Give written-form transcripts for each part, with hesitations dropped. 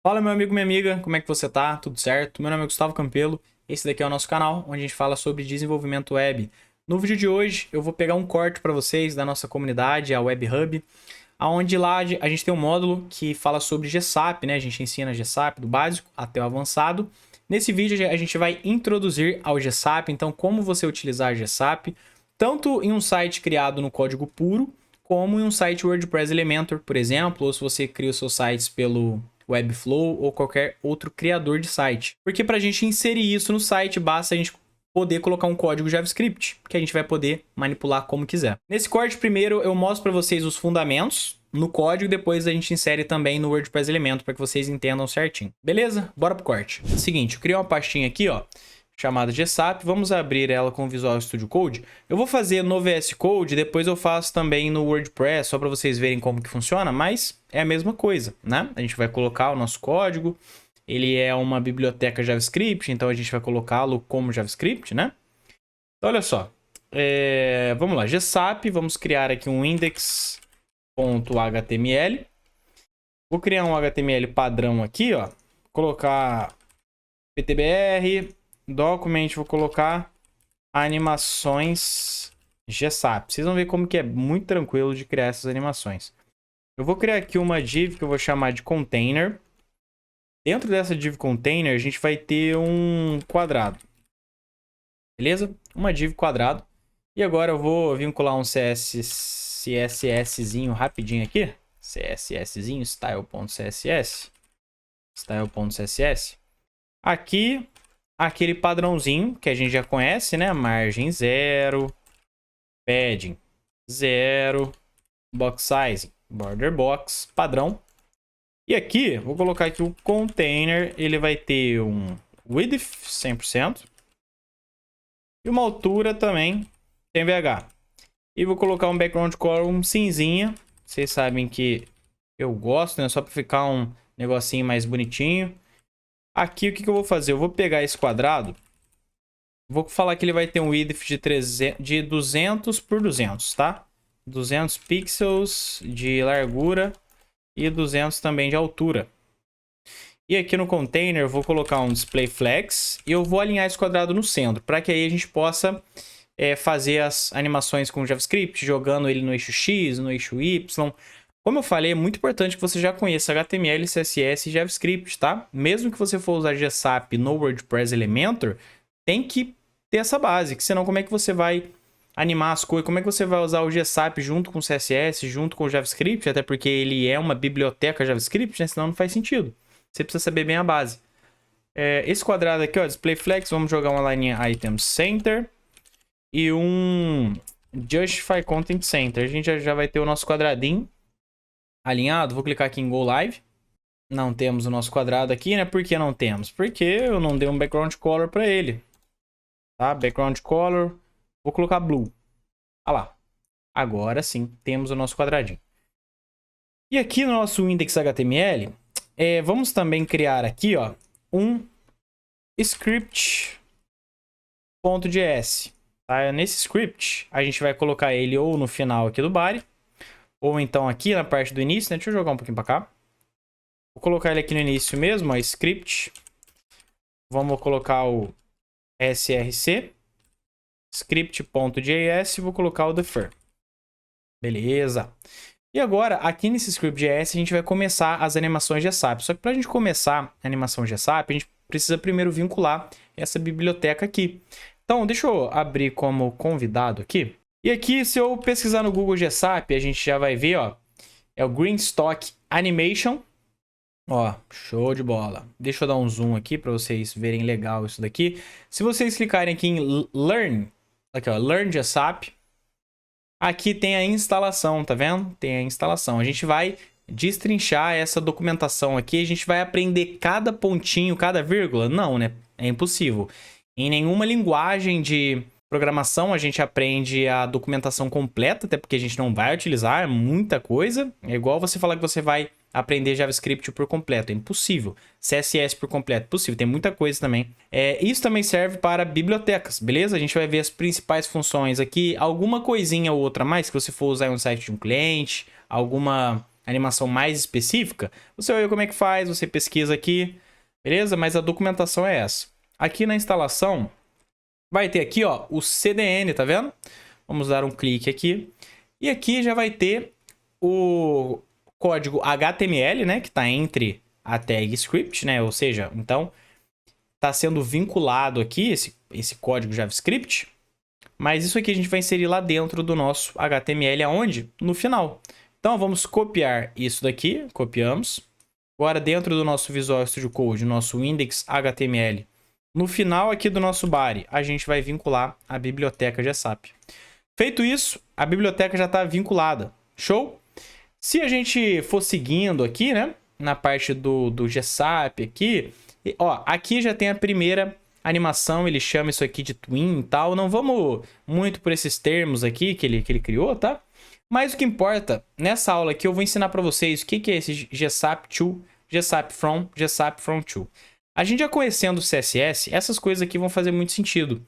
Fala, meu amigo, minha amiga, como é que você tá? Tudo certo? Meu nome é Gustavo Campelo, esse daqui é o nosso canal, onde a gente fala sobre desenvolvimento web. No vídeo de hoje, eu vou pegar um corte para vocês da nossa comunidade, a Web Hub, onde lá a gente tem um módulo que fala sobre GSAP, né? A gente ensina GSAP do básico até o avançado. Nesse vídeo, a gente vai introduzir ao GSAP, então como você utilizar GSAP, tanto em um site criado no código puro, como em um site WordPress Elementor, por exemplo, ou se você cria os seus sites pelo Webflow ou qualquer outro criador de site. Porque para a gente inserir isso no site, basta a gente poder colocar um código JavaScript, que a gente vai poder manipular como quiser. Nesse corte, primeiro eu mostro para vocês os fundamentos no código, depois a gente insere também no WordPress Elementor para que vocês entendam certinho. Beleza? Bora pro corte. Seguinte, eu criei uma pastinha aqui, ó, chamada GSAP. Vamos abrir ela com o Visual Studio Code. Eu vou fazer no VS Code, depois eu faço também no WordPress, só para vocês verem como que funciona, mas é a mesma coisa, né? A gente vai colocar o nosso código, ele é uma biblioteca JavaScript, então a gente vai colocá-lo como JavaScript, né? Então, olha só, vamos lá, GSAP, vamos criar aqui um index.html. Vou criar um HTML padrão aqui, ó, colocar ptbr, document, vou colocar animações GSAP. Vocês vão ver como que é muito tranquilo de criar essas animações. Eu vou criar aqui uma div que eu vou chamar de container. Dentro dessa div container, a gente vai ter um quadrado. Beleza? Uma div quadrado. E agora eu vou vincular um CSSzinho rapidinho aqui. CSSzinho, style.css. Style.css. Aqui, aquele padrãozinho que a gente já conhece, né? Margem 0, padding 0, box size, border box, padrão. E aqui, vou colocar aqui o container, ele vai ter um width 100% e uma altura também tem VH. E vou colocar um background color cinzinha. Vocês sabem que eu gosto, né? Só para ficar um negocinho mais bonitinho. Aqui, o que eu vou fazer? Eu vou pegar esse quadrado. Vou falar que ele vai ter um width de 200 por 200, tá? 200 pixels de largura e 200 também de altura. E aqui no container eu vou colocar um display flex e eu vou alinhar esse quadrado no centro, para que aí a gente possa fazer as animações com JavaScript, jogando ele no eixo X, no eixo Y. Como eu falei, é muito importante que você já conheça HTML, CSS e JavaScript, tá? Mesmo que você for usar GSAP no WordPress Elementor, tem que ter essa base, que senão como é que você vai animar as coisas? Como é que você vai usar o GSAP junto com o CSS, junto com o JavaScript? Até porque ele é uma biblioteca JavaScript, né? Senão não faz sentido. Você precisa saber bem a base. Esse quadrado aqui, ó, display flex, vamos jogar uma linha item center e um justify content center. A gente já vai ter o nosso quadradinho alinhado. Vou clicar aqui em Go Live. Não temos o nosso quadrado aqui, né? Por que não temos? Porque eu não dei um background color para ele. Tá? Background color. Vou colocar blue. Olha lá. Agora sim, temos o nosso quadradinho. E aqui no nosso index.html, vamos também criar aqui, ó, um script.js. Tá? Nesse script, a gente vai colocar ele ou no final aqui do body, ou então aqui na parte do início, né? Deixa eu jogar um pouquinho para cá. Vou colocar ele aqui no início mesmo, ó, script. Vamos colocar o src, script.js, e vou colocar o defer. Beleza. E agora, aqui nesse script.js, a gente vai começar as animações GSAP. Só que para a gente começar a animação GSAP, a gente precisa primeiro vincular essa biblioteca aqui. Então, deixa eu abrir como convidado aqui. E aqui, se eu pesquisar no Google GSAP, a gente já vai ver, ó, é o Greenstock Animation. Ó, show de bola. Deixa eu dar um zoom aqui para vocês verem legal isso daqui. Se vocês clicarem aqui em Learn, aqui ó, Learn GSAP, aqui tem a instalação, tá vendo? Tem a instalação. A gente vai destrinchar essa documentação aqui, a gente vai aprender cada pontinho, cada vírgula? Não, né? É impossível. Em nenhuma linguagem de programação a gente aprende a documentação completa, até porque a gente não vai utilizar, é muita coisa. É igual você falar que você vai aprender JavaScript por completo, é impossível. CSS por completo, possível, tem muita coisa também. Isso também serve para bibliotecas, beleza? A gente vai ver as principais funções aqui, alguma coisinha ou outra a mais que você for usar em um site de um cliente, alguma animação mais específica, você vai ver como é que faz, você pesquisa aqui, beleza? Mas a documentação é essa. Aqui na instalação, vai ter aqui, ó, o CDN, tá vendo? Vamos dar um clique aqui. E aqui já vai ter o código HTML, né? Que tá entre a tag script, né? Ou seja, então, tá sendo vinculado aqui esse código JavaScript. Mas isso aqui a gente vai inserir lá dentro do nosso HTML, aonde? No final. Então, vamos copiar isso daqui. Copiamos. Agora, dentro do nosso Visual Studio Code, nosso index HTML, no final aqui do nosso body, a gente vai vincular a biblioteca GSAP. Feito isso, a biblioteca já está vinculada. Show? Se a gente for seguindo aqui, né? Na parte do GSAP aqui, ó, aqui já tem a primeira animação, ele chama isso aqui de Twin e tal. Não vamos muito por esses termos aqui que ele criou, tá? Mas o que importa, nessa aula aqui eu vou ensinar para vocês o que é esse GSAP to, GSAP from to. A gente já conhecendo o CSS, essas coisas aqui vão fazer muito sentido,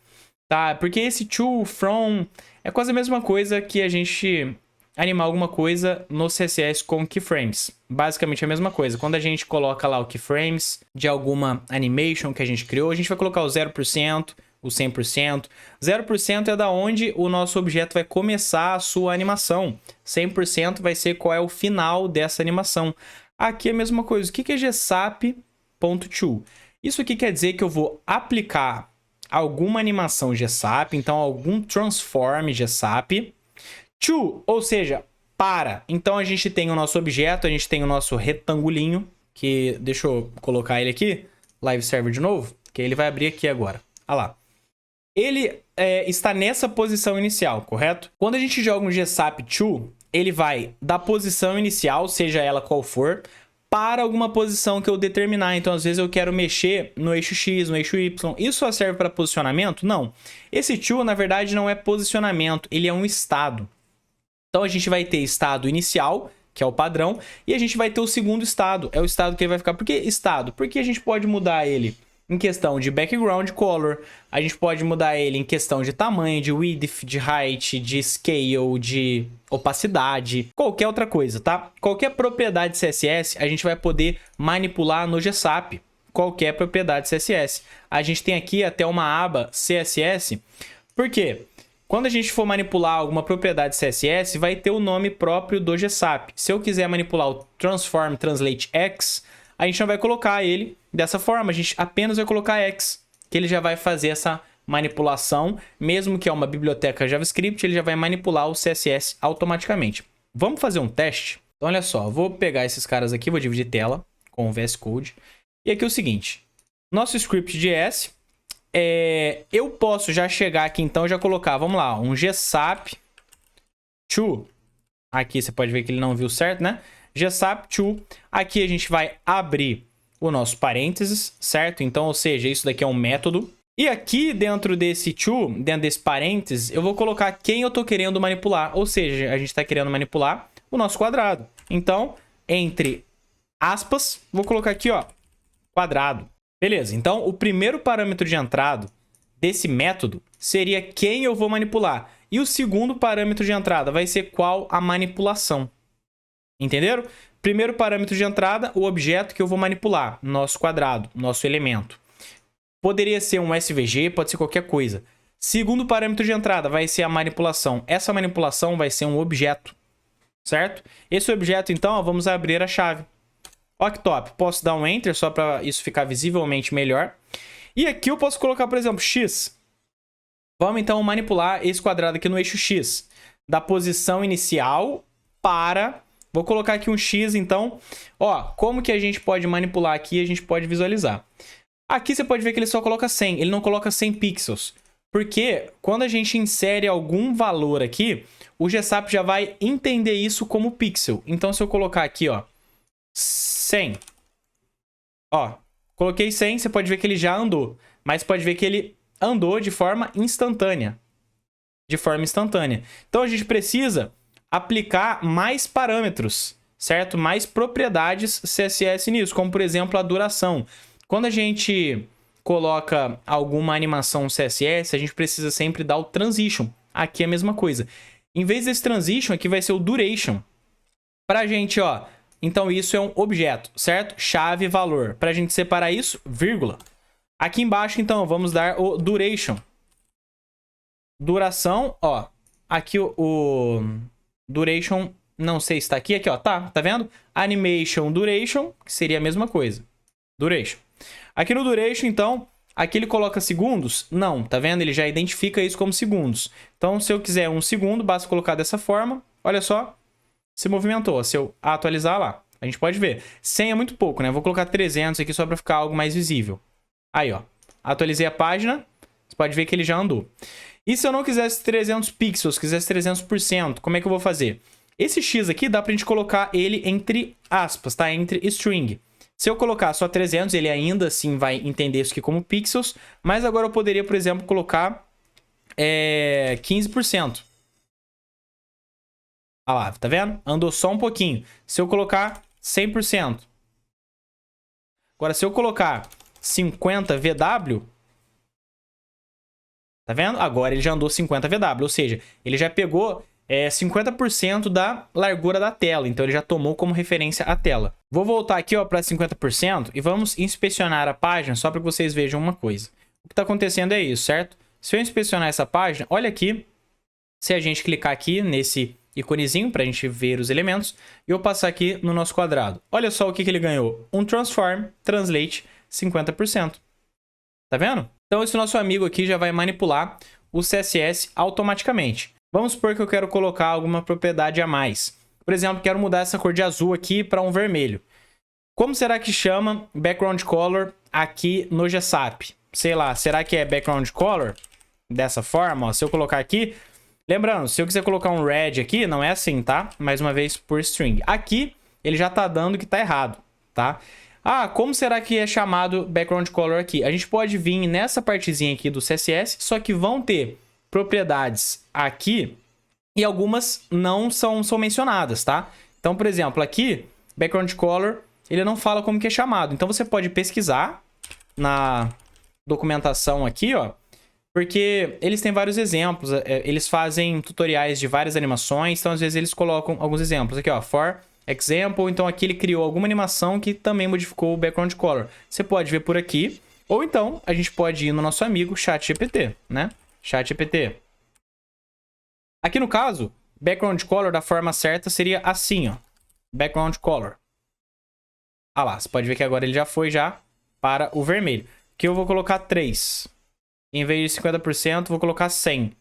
tá? Porque esse to, from, é quase a mesma coisa que a gente animar alguma coisa no CSS com keyframes. Basicamente a mesma coisa. Quando a gente coloca lá o keyframes de alguma animation que a gente criou, a gente vai colocar o 0%, o 100%. 0% é da onde o nosso objeto vai começar a sua animação. 100% vai ser qual é o final dessa animação. Aqui é a mesma coisa. O que é GSAP.to? Isso aqui quer dizer que eu vou aplicar alguma animação GSAP, então algum transform GSAP, to, ou seja, para. Então a gente tem o nosso objeto, a gente tem o nosso retangulinho, que deixa eu colocar ele aqui, live server de novo, que ele vai abrir aqui agora. Olha lá. Ele está nessa posição inicial, correto? Quando a gente joga um GSAP to, ele vai da posição inicial, seja ela qual for, para alguma posição que eu determinar. Então, às vezes, eu quero mexer no eixo X, no eixo Y. Isso só serve para posicionamento? Não. Esse to, na verdade, não é posicionamento, ele é um estado. Então, a gente vai ter estado inicial, que é o padrão, e a gente vai ter o segundo estado. É o estado que ele vai ficar. Por que estado? Porque a gente pode mudar ele em questão de background color, a gente pode mudar ele em questão de tamanho, de width, de height, de scale, de opacidade, qualquer outra coisa, tá? Qualquer propriedade CSS a gente vai poder manipular no GSAP, qualquer propriedade CSS. A gente tem aqui até uma aba CSS, por quê? Quando a gente for manipular alguma propriedade CSS, vai ter o nome próprio do GSAP. Se eu quiser manipular o Transform Translate X, a gente não vai colocar ele dessa forma, a gente apenas vai colocar X, que ele já vai fazer essa manipulação, mesmo que é uma biblioteca JavaScript, ele já vai manipular o CSS automaticamente. Vamos fazer um teste? Então, olha só, vou pegar esses caras aqui, vou dividir tela com o VS Code. E aqui é o seguinte, nosso script.js, eu posso já chegar aqui, então, já colocar, vamos lá, um GSAP to, aqui você pode ver que ele não viu certo, né? GSAP to, aqui a gente vai abrir o nosso parênteses, certo? Então, ou seja, isso daqui é um método. E aqui dentro desse to, dentro desse parênteses, eu vou colocar quem eu tô querendo manipular. Ou seja, a gente tá querendo manipular o nosso quadrado. Então, entre aspas, vou colocar aqui, ó, quadrado. Beleza, então o primeiro parâmetro de entrada desse método seria quem eu vou manipular. E o segundo parâmetro de entrada vai ser qual a manipulação. Entenderam? Primeiro parâmetro de entrada, o objeto que eu vou manipular, nosso quadrado, nosso elemento. Poderia ser um SVG, pode ser qualquer coisa. Segundo parâmetro de entrada vai ser a manipulação. Essa manipulação vai ser um objeto, certo? Esse objeto, então, ó, vamos abrir a chave. Ó que top. Posso dar um Enter só para isso ficar visivelmente melhor. E aqui eu posso colocar, por exemplo, X. Vamos, então, manipular esse quadrado aqui no eixo X. Da posição inicial para... Vou colocar aqui um X, então. Ó, como que a gente pode manipular aqui? A gente pode visualizar. Aqui você pode ver que ele só coloca 100. Ele não coloca 100 pixels. Porque quando a gente insere algum valor aqui, o GSAP já vai entender isso como pixel. Então, se eu colocar aqui, ó, 100. Ó, coloquei 100, você pode ver que ele já andou. Mas pode ver que ele andou de forma instantânea. De forma instantânea. Então, a gente precisa aplicar mais parâmetros, certo? Mais propriedades CSS nisso, como, por exemplo, a duração. Quando a gente coloca alguma animação CSS, a gente precisa sempre dar o transition. Aqui é a mesma coisa. Em vez desse transition, aqui vai ser o duration. Para a gente, ó, então isso é um objeto, certo? Chave valor. Para a gente separar isso, vírgula. Aqui embaixo, então, vamos dar o duration. Duração, ó. Aqui o duration, não sei se está aqui, ó. Tá vendo? Animation duration, que seria a mesma coisa. Duration. Aqui no duration, então, aqui ele coloca segundos? Não, tá vendo? Ele já identifica isso como segundos. Então, se eu quiser 1 segundo, basta colocar dessa forma. Olha só, se movimentou. Se eu atualizar lá, a gente pode ver. 100 é muito pouco, né? Vou colocar 300 aqui só para ficar algo mais visível. Aí, ó. Atualizei a página. Você pode ver que ele já andou. E se eu não quisesse 300 pixels, quisesse 300%, como é que eu vou fazer? Esse X aqui dá pra gente colocar ele entre aspas, tá? Entre string. Se eu colocar só 300, ele ainda assim vai entender isso aqui como pixels. Mas agora eu poderia, por exemplo, colocar 15%. Olha lá, tá vendo? Andou só um pouquinho. Se eu colocar 100%. Agora, se eu colocar 50 VW... Tá vendo? Agora ele já andou 50 VW. Ou seja, ele já pegou 50% da largura da tela. Então ele já tomou como referência a tela. Vou voltar aqui para 50% e vamos inspecionar a página só para que vocês vejam uma coisa. O que está acontecendo é isso, certo? Se eu inspecionar essa página, olha aqui. Se a gente clicar aqui nesse iconezinho para a gente ver os elementos e eu passar aqui no nosso quadrado. Olha só o que ele ganhou. Um transform, translate, 50%. Tá vendo? Então esse nosso amigo aqui já vai manipular o CSS automaticamente. Vamos supor que eu quero colocar alguma propriedade a mais. Por exemplo, quero mudar essa cor de azul aqui para um vermelho. Como será que chama background color aqui no GSAP? Sei lá, será que é background color? Dessa forma, ó, se eu colocar aqui... Lembrando, se eu quiser colocar um red aqui, não é assim, tá? Mais uma vez, por string. Aqui, ele já tá dando que tá errado, tá? Ah, como será que é chamado background color aqui? A gente pode vir nessa partezinha aqui do CSS, só que vão ter propriedades aqui e algumas não são mencionadas, tá? Então, por exemplo, aqui, background color, ele não fala como que é chamado. Então, você pode pesquisar na documentação aqui, ó, porque eles têm vários exemplos, eles fazem tutoriais de várias animações, então às vezes eles colocam alguns exemplos. Aqui, ó, for example, então aqui ele criou alguma animação que também modificou o background color. Você pode ver por aqui, ou então a gente pode ir no nosso amigo ChatGPT, né? ChatGPT. Aqui no caso, background color da forma certa seria assim, ó. Background color. Ah lá, você pode ver que agora ele já foi para o vermelho. Aqui eu vou colocar 3. Em vez de 50%, vou colocar 100.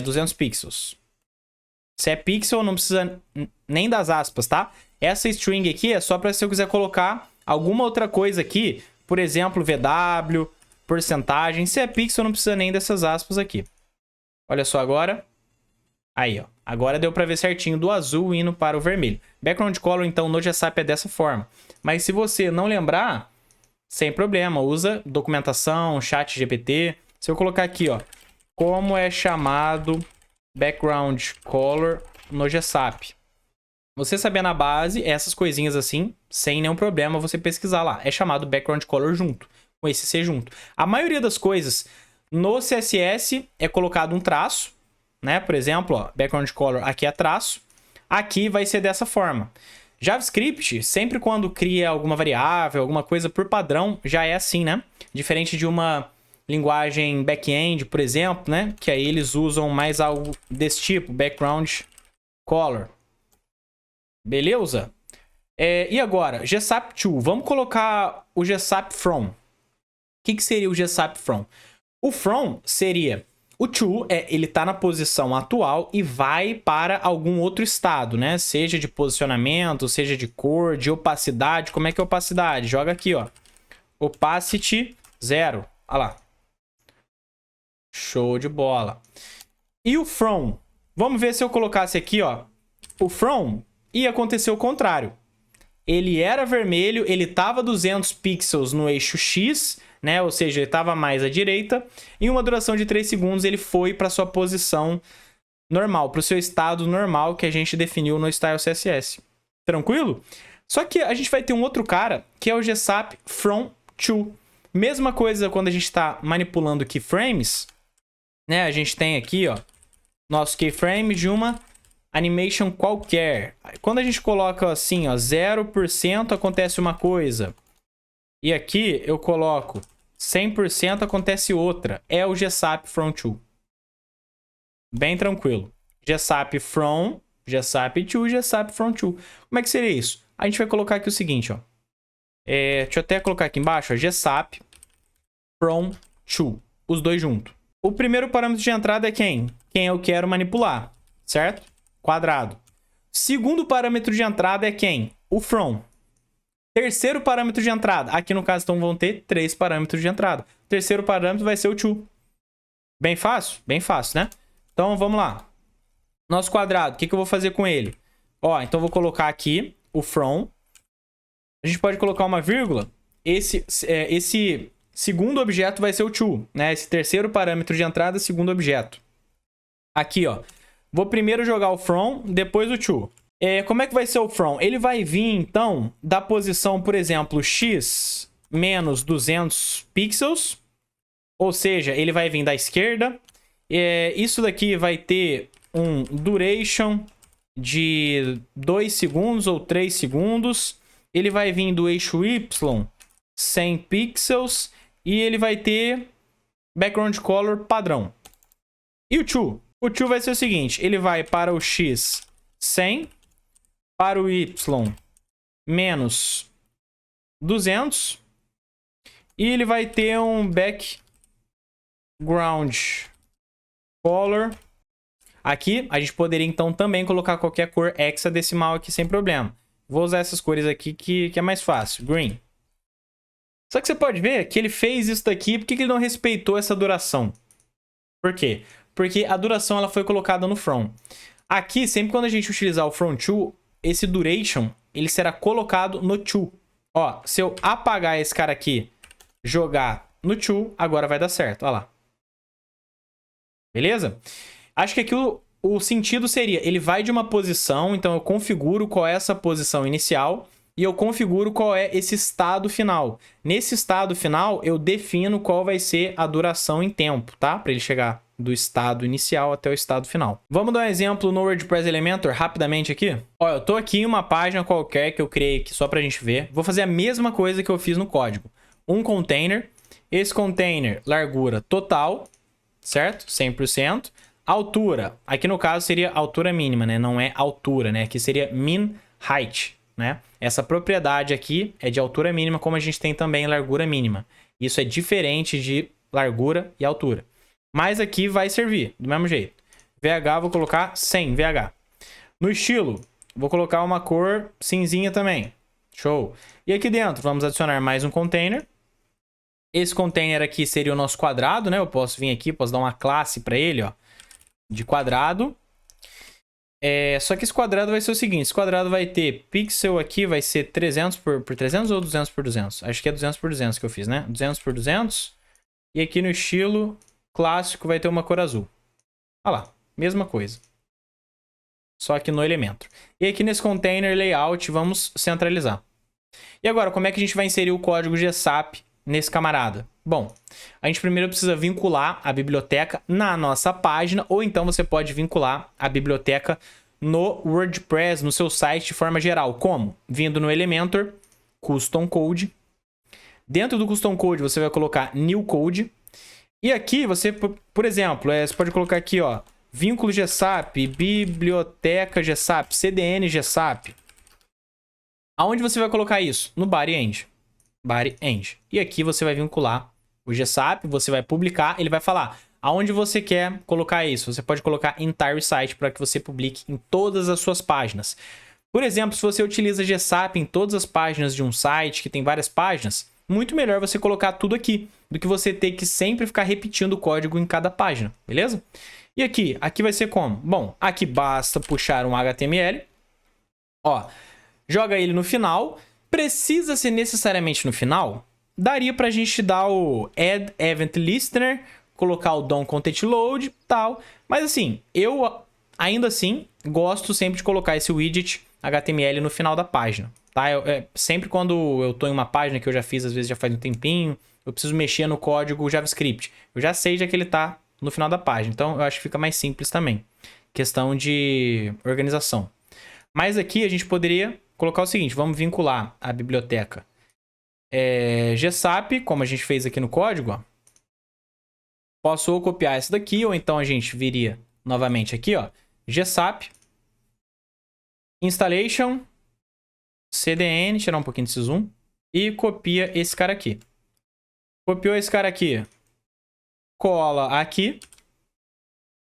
200 pixels. Se é pixel, não precisa nem das aspas, tá? Essa string aqui é só para se eu quiser colocar alguma outra coisa aqui. Por exemplo, VW, porcentagem. Se é pixel, não precisa nem dessas aspas aqui. Olha só agora. Aí, ó. Agora deu para ver certinho do azul indo para o vermelho. Background color, então, no GSAP é dessa forma. Mas se você não lembrar, sem problema. Usa documentação, ChatGPT. Se eu colocar aqui, ó, como é chamado background color no GSAP. Você sabendo a base, essas coisinhas assim, sem nenhum problema, você pesquisar lá. É chamado background color junto, com esse C junto. A maioria das coisas no CSS é colocado um traço, né? Por exemplo, ó, background color aqui é traço. Aqui vai ser dessa forma. JavaScript, sempre quando cria alguma variável, alguma coisa por padrão, já é assim, né? Diferente de uma linguagem back-end, por exemplo, né? Que aí eles usam mais algo desse tipo, background color. Beleza? E agora, GSAP to. Vamos colocar o GSAP from. O que seria o GSAP from? O from seria... O to, ele tá na posição atual e vai para algum outro estado, né? Seja de posicionamento, seja de cor, de opacidade. Como é que é opacidade? Joga aqui, ó. Opacity 0. Olha lá. Show de bola. E o from? Vamos ver se eu colocasse aqui, ó. O from ia acontecer o contrário. Ele era vermelho, ele tava 200 pixels no eixo X, né? Ou seja, ele estava mais à direita. Em uma duração de 3 segundos, ele foi para sua posição normal, para o seu estado normal que a gente definiu no Style CSS. Tranquilo? Só que a gente vai ter um outro cara, que é o GSAP from to. Mesma coisa quando a gente está manipulando keyframes, né? A gente tem aqui, ó, nosso keyframe de uma animation qualquer. Quando a gente coloca assim, ó, 0% acontece uma coisa. E aqui eu coloco 100% acontece outra. É o GSAP from to. Bem tranquilo. GSAP from, GSAP to, GSAP from to. Como é que seria isso? A gente vai colocar aqui o seguinte, ó. Deixa eu até colocar aqui embaixo, ó, GSAP from to. Os dois juntos. O primeiro parâmetro de entrada é quem? Quem eu quero manipular, certo? Quadrado. Segundo parâmetro de entrada é quem? O from. Terceiro parâmetro de entrada. Aqui no caso, então, vão ter 3 parâmetros de entrada. O terceiro parâmetro vai ser o to. Bem fácil? Bem fácil, né? Então, vamos lá. Nosso quadrado, o que eu vou fazer com ele? Ó, então, eu vou colocar aqui o from. A gente pode colocar uma vírgula. Esse segundo objeto vai ser o to, né? Esse terceiro parâmetro de entrada, segundo objeto. Aqui, ó. Vou primeiro jogar o from, depois o to. Como é que vai ser o from? Ele vai vir, então, da posição, por exemplo, x menos 200 pixels. Ou seja, ele vai vir da esquerda. Isso daqui vai ter um duration de 2 segundos ou 3 segundos. Ele vai vir do eixo y, 100 pixels. E ele vai ter background color padrão. E o to? O to vai ser o seguinte. Ele vai para o x 100. Para o y menos 200. E ele vai ter um background color. Aqui a gente poderia então também colocar qualquer cor hexadecimal aqui sem problema. Vou usar essas cores aqui que é mais fácil. Green. Só que você pode ver que ele fez isso daqui. Por que ele não respeitou essa duração? Por quê? Porque a duração ela foi colocada no from. Aqui, sempre quando a gente utilizar o from to, esse duration ele será colocado no to. Ó, se eu apagar esse cara aqui, jogar no to, agora vai dar certo. Ó lá. Beleza? Acho que aqui o sentido seria, ele vai de uma posição, então eu configuro qual é essa posição inicial e eu configuro qual é esse estado final. Nesse estado final, eu defino qual vai ser a duração em tempo, tá? Para ele chegar do estado inicial até o estado final. Vamos dar um exemplo no WordPress Elementor rapidamente aqui? Ó, eu tô aqui em uma página qualquer que eu criei aqui só pra gente ver. Vou fazer a mesma coisa que eu fiz no código. Um container. Esse container, largura total, certo? 100%. Altura. Aqui no caso seria altura mínima, né? Não é altura, né? Aqui seria min height, né? Essa propriedade aqui é de altura mínima, como a gente tem também largura mínima. Isso é diferente de largura e altura. Mas aqui vai servir, do mesmo jeito. VH, vou colocar 100 VH. No estilo, vou colocar uma cor cinzinha também. Show. E aqui dentro, vamos adicionar mais um container. Esse container aqui seria o nosso quadrado, né? Eu posso vir aqui, posso dar uma classe para ele, ó. De quadrado. Só que esse quadrado vai ser o seguinte. Esse quadrado vai ter pixel aqui, vai ser 300 por 300 ou 200 por 200? Acho que é 200 por 200 que eu fiz, né? 200 por 200. E aqui no estilo clássico vai ter uma cor azul. Olha lá, mesma coisa. Só aqui no Elementor. E aqui nesse container layout vamos centralizar. E agora, como é que a gente vai inserir o código GSAP nesse camarada? Bom, a gente primeiro precisa vincular a biblioteca na nossa página, ou então você pode vincular a biblioteca no WordPress, no seu site de forma geral. Como? Vindo no Elementor, Custom Code. Dentro do Custom Code você vai colocar New Code. E aqui você, por exemplo, você pode colocar aqui, ó, vínculo GSAP, biblioteca GSAP, CDN GSAP. Aonde você vai colocar isso? No Body End. Body End. E aqui você vai vincular o GSAP, você vai publicar, ele vai falar aonde você quer colocar isso. Você pode colocar entire site para que você publique em todas as suas páginas. Por exemplo, se você utiliza GSAP em todas as páginas de um site que tem várias páginas, muito melhor você colocar tudo aqui do que você ter que sempre ficar repetindo o código em cada página, beleza? E aqui vai ser como? Bom, aqui basta puxar um HTML, ó, joga ele no final. Precisa ser necessariamente no final? Daria pra gente dar o Add Event Listener, colocar o DOM Content Load e tal. Mas assim, eu ainda assim gosto sempre de colocar esse widget HTML no final da página, tá? Sempre quando eu tô em uma página que eu já fiz, às vezes já faz um tempinho, eu preciso mexer no código JavaScript. Eu já sei já que ele tá no final da página, então eu acho que fica mais simples também. questão de organização. Mas aqui a gente poderia colocar o seguinte, vamos vincular a biblioteca GSAP, como a gente fez aqui no código, ó. Posso ou copiar essa daqui, ou então a gente viria novamente aqui, ó, GSAP, installation, cdn, tirar um pouquinho desse zoom, e copia esse cara aqui. Copiou esse cara aqui, cola aqui,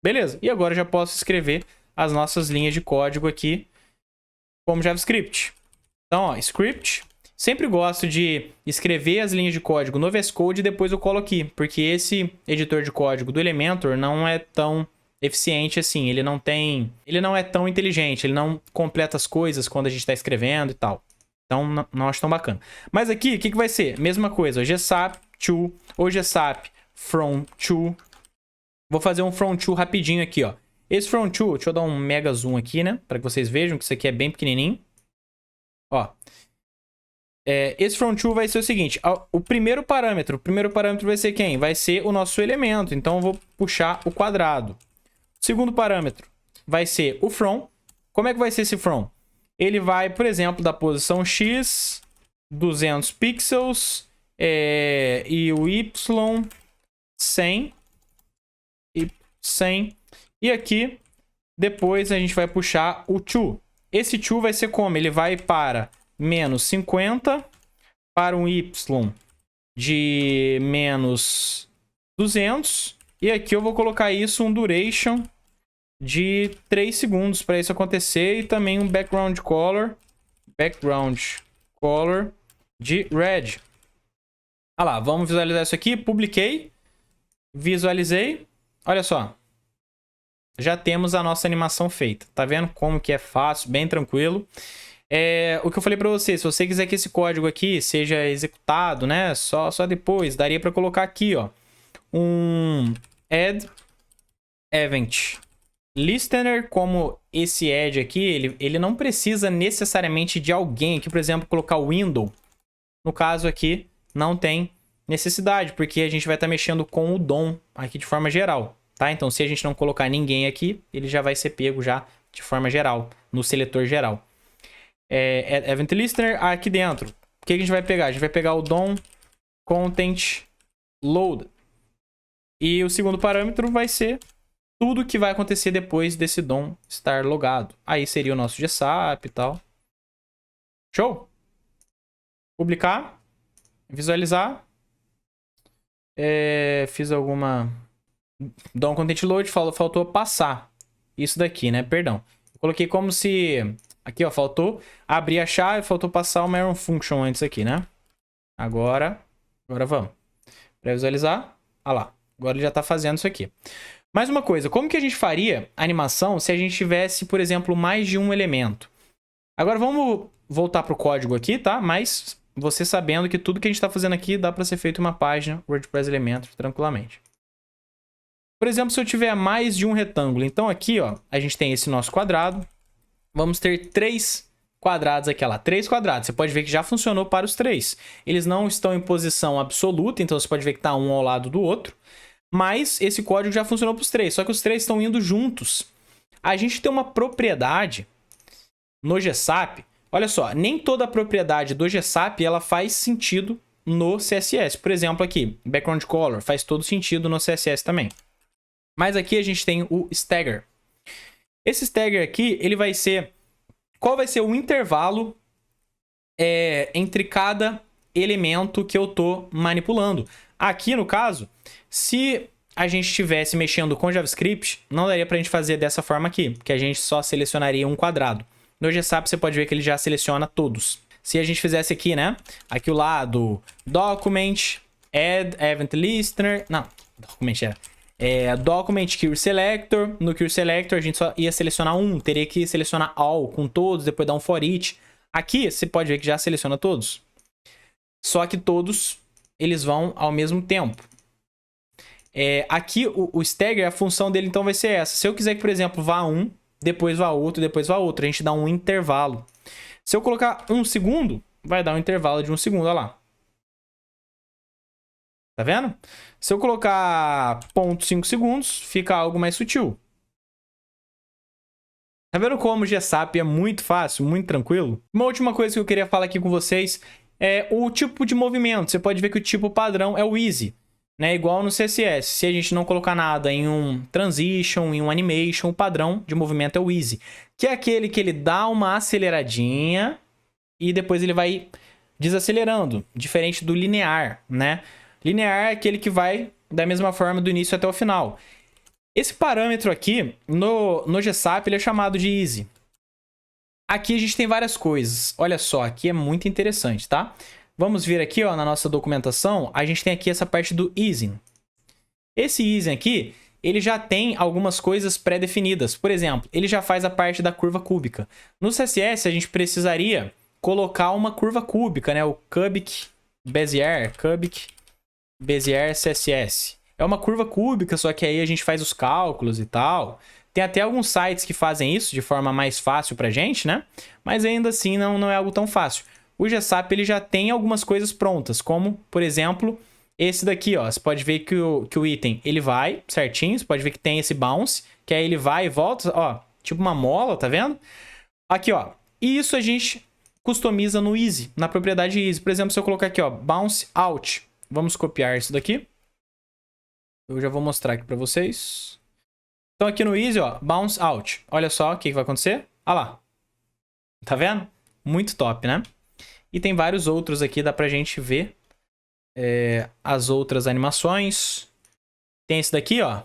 beleza. E agora eu já posso escrever as nossas linhas de código aqui como JavaScript. Então, ó, script. Sempre gosto de escrever as linhas de código no VS Code e depois eu colo aqui, porque esse editor de código do Elementor não é tão eficiente assim, ele não é tão inteligente, ele não completa as coisas quando a gente está escrevendo e tal. Então, não acho tão bacana. Mas aqui, o que vai ser? Mesma coisa, GSAP to ou GSAP from to. Vou fazer um from to rapidinho aqui, ó. Esse from to, deixa eu dar um mega zoom aqui, né? Para que vocês vejam que isso aqui é bem pequenininho. Ó. Esse from to vai ser o seguinte, o primeiro parâmetro vai ser quem? Vai ser o nosso elemento, então eu vou puxar o quadrado. O segundo parâmetro vai ser o from. Como é que vai ser esse from? Ele vai, por exemplo, da posição X, 200 pixels, e o Y, 100, e 100. E aqui, depois a gente vai puxar o to. Esse to vai ser como? Ele vai para menos 50, para um Y de menos 200. E aqui eu vou colocar isso um duration de 3 segundos para isso acontecer. E também um background color de red. Olha lá, vamos visualizar isso aqui. Publiquei, visualizei. Olha só. Já temos a nossa animação feita. Tá vendo como que é fácil, bem tranquilo. O que eu falei para você, se você quiser que esse código aqui seja executado, né, só depois, daria para colocar aqui, ó, um add event listener, como esse add aqui, ele não precisa necessariamente de alguém aqui, por exemplo, colocar o window. No caso aqui, não tem necessidade, porque a gente vai estar mexendo com o DOM aqui de forma geral, tá? Então, se a gente não colocar ninguém aqui, ele já vai ser pego já de forma geral, no seletor geral. Event Listener aqui dentro. O que a gente vai pegar? A gente vai pegar o DOM Content Load. E o segundo parâmetro vai ser tudo que vai acontecer depois desse DOM estar logado. Aí seria o nosso GSAP e tal. Show? Publicar. Visualizar. Fiz alguma... DOM Content Load, faltou passar. Isso daqui, né? Perdão. Eu coloquei como se... Aqui, ó, faltou abrir a chave, faltou passar o Maron Function antes aqui, né? Agora vamos. Para visualizar. Olha lá. Agora ele já está fazendo isso aqui. Mais uma coisa, como que a gente faria a animação se a gente tivesse, por exemplo, mais de um elemento? Agora vamos voltar para o código aqui, tá? Mas você sabendo que tudo que a gente está fazendo aqui dá para ser feito uma página WordPress Elementor tranquilamente. Por exemplo, se eu tiver mais de um retângulo, então aqui, ó, a gente tem esse nosso quadrado. Vamos ter 3 quadrados aqui, ó lá. 3 quadrados. Você pode ver que já funcionou para os 3. Eles não estão em posição absoluta, então você pode ver que está um ao lado do outro. Mas esse código já funcionou para os 3, só que os 3 estão indo juntos. A gente tem uma propriedade no GSAP. Olha só, nem toda a propriedade do GSAP ela faz sentido no CSS. Por exemplo, aqui, background color faz todo sentido no CSS também. Mas aqui a gente tem o stagger. Esse stagger aqui, ele vai ser... Qual vai ser o intervalo entre cada elemento que eu tô manipulando? Aqui, no caso, se a gente estivesse mexendo com JavaScript, não daria pra gente fazer dessa forma aqui, porque a gente só selecionaria um quadrado. No GSAP, você pode ver que ele já seleciona todos. Se a gente fizesse aqui, né? Aqui o lado Document, Add Event Listener... Não, Document Document Query Selector. No Query Selector a gente só ia selecionar um. Teria que selecionar all com todos, depois dar um for each. Aqui você pode ver que já seleciona todos. Só que todos eles vão ao mesmo tempo. Aqui o stagger, a função dele então vai ser essa. Se eu quiser que, por exemplo, vá um, depois vá outro, depois vá outro. A gente dá um intervalo. Se eu colocar 1 segundo, vai dar um intervalo de 1 segundo, olha lá. Tá vendo? Se eu colocar 0,5 segundos, fica algo mais sutil. Tá vendo como o GSAP é muito fácil, muito tranquilo? Uma última coisa que eu queria falar aqui com vocês é o tipo de movimento. Você pode ver que o tipo padrão é o Easy, né? Igual no CSS. Se a gente não colocar nada em um Transition, em um Animation, o padrão de movimento é o Easy, que é aquele que ele dá uma aceleradinha e depois ele vai desacelerando, diferente do linear, né? Linear é aquele que vai da mesma forma do início até o final. Esse parâmetro aqui, no GSAP, ele é chamado de Easy. Aqui a gente tem várias coisas. Olha só, aqui é muito interessante, tá? Vamos vir aqui, ó, na nossa documentação, a gente tem aqui essa parte do Easing. Esse Easing aqui, ele já tem algumas coisas pré-definidas. Por exemplo, ele já faz a parte da curva cúbica. No CSS, a gente precisaria colocar uma curva cúbica, né? O Cubic Bezier CSS. É uma curva cúbica, só que aí a gente faz os cálculos e tal. Tem até alguns sites que fazem isso de forma mais fácil pra gente, né? Mas ainda assim não é algo tão fácil. O GSAP ele já tem algumas coisas prontas, como, por exemplo, esse daqui, ó. Você pode ver que o item ele vai certinho, você pode ver que tem esse bounce, que aí ele vai e volta, ó, tipo uma mola, tá vendo? Aqui, ó. E isso a gente customiza no Easy, na propriedade Easy. Por exemplo, se eu colocar aqui, ó, bounce out. Vamos copiar isso daqui. Eu já vou mostrar aqui pra vocês. Então aqui no Easy, ó, bounce out. Olha só o que vai acontecer. Olha lá. Tá vendo? Muito top, né? E tem vários outros aqui, dá pra gente ver as outras animações. Tem esse daqui, ó.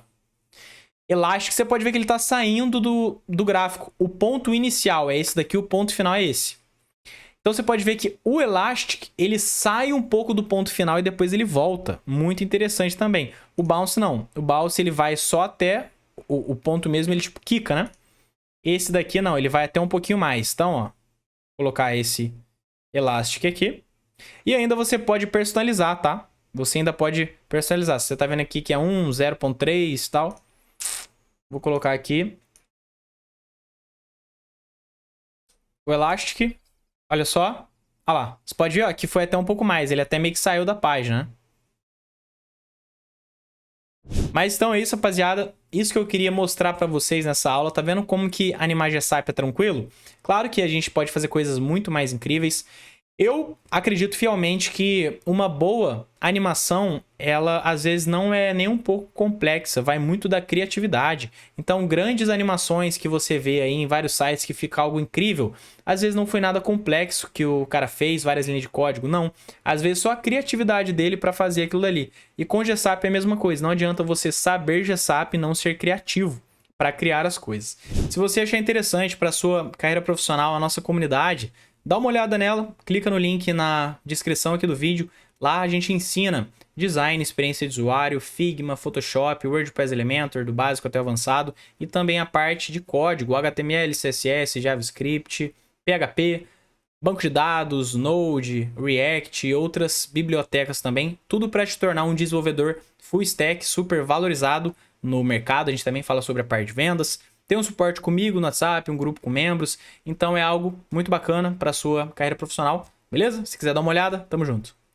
Elastic, você pode ver que ele tá saindo do gráfico. O ponto inicial é esse daqui, o ponto final é esse. Então você pode ver que o Elastic, ele sai um pouco do ponto final e depois ele volta. Muito interessante também. O Bounce não. O Bounce ele vai só até o ponto mesmo, ele tipo quica, né? Esse daqui não, ele vai até um pouquinho mais. Então, ó, vou colocar esse Elastic aqui. E ainda você pode personalizar, tá? Você ainda pode personalizar. Você tá vendo aqui que é 1, 0.3 e tal. Vou colocar aqui o Elastic. Olha só. Olha lá. Você pode ver ó, que foi até um pouco mais. Ele até meio que saiu da página, né? Mas então é isso, rapaziada. Isso que eu queria mostrar pra vocês nessa aula. Tá vendo como que animar GSAP é tranquilo? Claro que a gente pode fazer coisas muito mais incríveis. Eu acredito fielmente que uma boa animação, ela às vezes não é nem um pouco complexa, vai muito da criatividade. Então, grandes animações que você vê aí em vários sites que fica algo incrível, às vezes não foi nada complexo que o cara fez, várias linhas de código, não. Às vezes só a criatividade dele para fazer aquilo dali. E com GSAP é a mesma coisa, não adianta você saber GSAP e não ser criativo para criar as coisas. Se você achar interessante para sua carreira profissional, a nossa comunidade, dá uma olhada nela, clica no link na descrição aqui do vídeo. Lá a gente ensina design, experiência de usuário, Figma, Photoshop, WordPress Elementor, do básico até o avançado. E também a parte de código, HTML, CSS, JavaScript, PHP, banco de dados, Node, React e outras bibliotecas também. Tudo para te tornar um desenvolvedor full stack super valorizado no mercado. A gente também fala sobre a parte de vendas. Tem um suporte comigo no WhatsApp, um grupo com membros. Então é algo muito bacana para a sua carreira profissional. Beleza? Se quiser dar uma olhada, tamo junto.